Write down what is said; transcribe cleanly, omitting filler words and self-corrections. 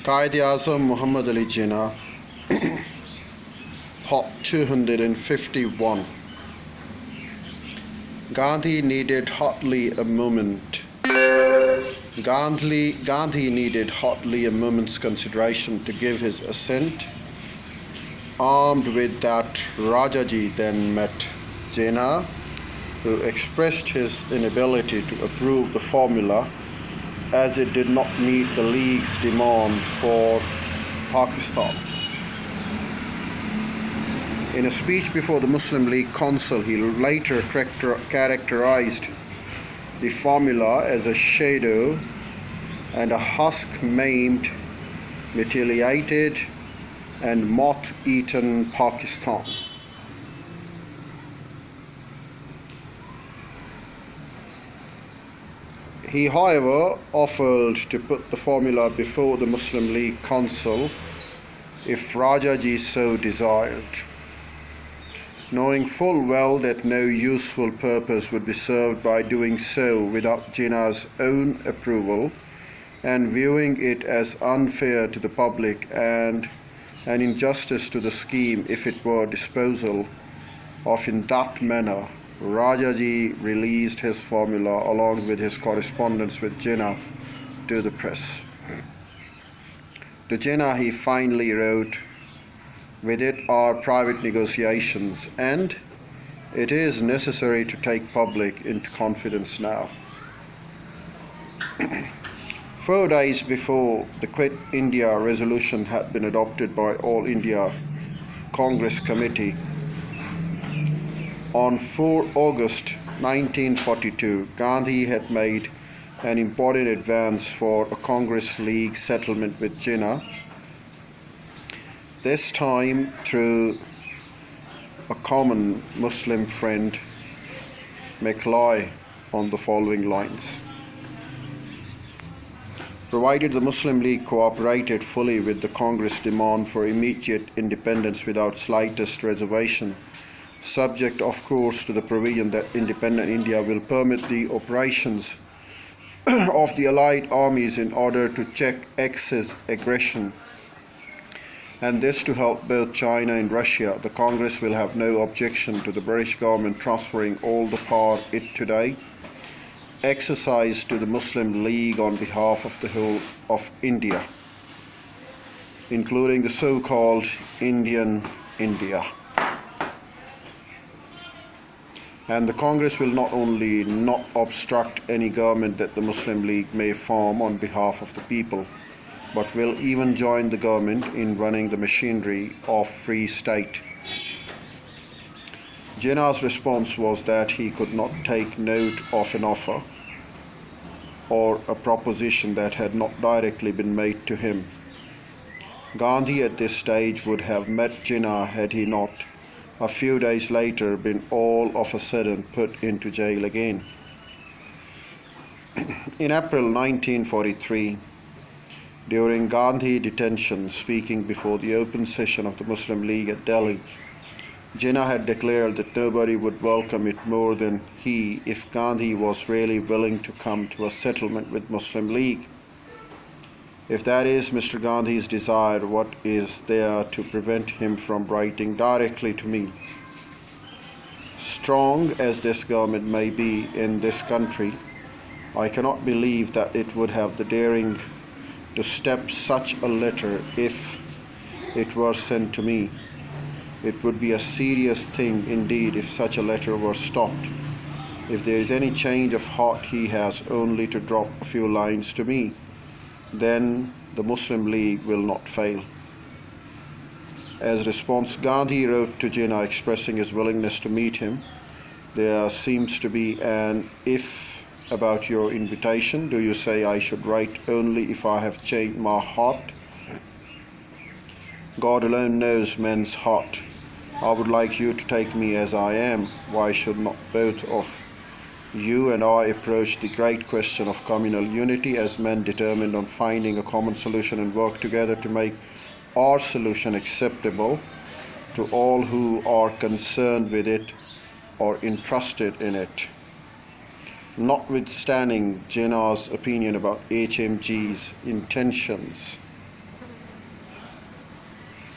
Quaid Azam Muhammad Ali Jinnah, Part 251. Gandhi needed hotly a moment. Gandhi needed hotly a moment's consideration to give his assent. Armed with that, Rajaji then met Jinnah, who expressed his inability to approve the formula as it did not meet the League's demand for Pakistan. In a speech before the Muslim League Council, he later characterized the formula as a shadow and a husk-maimed, mutilated and moth-eaten Pakistan. He, however, offered to put the formula before the Muslim League Council if Rajaji so desired, knowing full well that no useful purpose would be served by doing so without Jinnah's own approval, and viewing it as unfair to the public and an injustice to the scheme if it were disposal of in that manner. Rajaji released his formula along with his correspondence with Jinnah to the press. To Jinnah he finally wrote, "With it are private negotiations, and it is necessary to take public into confidence now." 4 days before the Quit India resolution had been adopted by All India Congress Committee, on 4 August 1942, Gandhi had made an important advance for a Congress League settlement with Jinnah, this time through a common Muslim friend, McLeod, on the following lines. Provided the Muslim League cooperated fully with the Congress demand for immediate independence without slightest reservation, subject of course to the provision that independent India will permit the operations of the Allied armies in order to check Axis aggression, and this to help both China and Russia, the Congress will have no objection to the British government transferring all the power it today exercises to the Muslim League on behalf of the whole of India, including the so-called Indian India. And the Congress will not only not obstruct any government that the Muslim League may form on behalf of the people, but will even join the government in running the machinery of free state. Jinnah's response was that he could not take note of an offer or a proposition that had not directly been made to him. Gandhi at this stage would have met Jinnah had he not, a few days later, been all of a sudden put into jail again. In April 1943, during Gandhi detention, speaking before the open session of the Muslim League at Delhi, Jinnah had declared that nobody would welcome it more than he if Gandhi was really willing to come to a settlement with Muslim League. If that is Mr. Gandhi's desire, what is there to prevent him from writing directly to me? Strong as this government may be in this country, I cannot believe that it would have the daring to step such a letter if it were sent to me. It would be a serious thing indeed if such a letter were stopped. If there is any change of heart, he has only to drop a few lines to me. Then the Muslim League will not fail. As response, Gandhi wrote to Jinnah expressing his willingness to meet him. There seems to be an if about your invitation. Do you say I should write only if I have changed my heart? God alone knows men's heart. I would like you to take me as I am. Why should not both of you and I approach the great question of communal unity as men determined on finding a common solution and work together to make our solution acceptable to all who are concerned with it or interested in it? Notwithstanding Jinnah's opinion about HMG's intentions,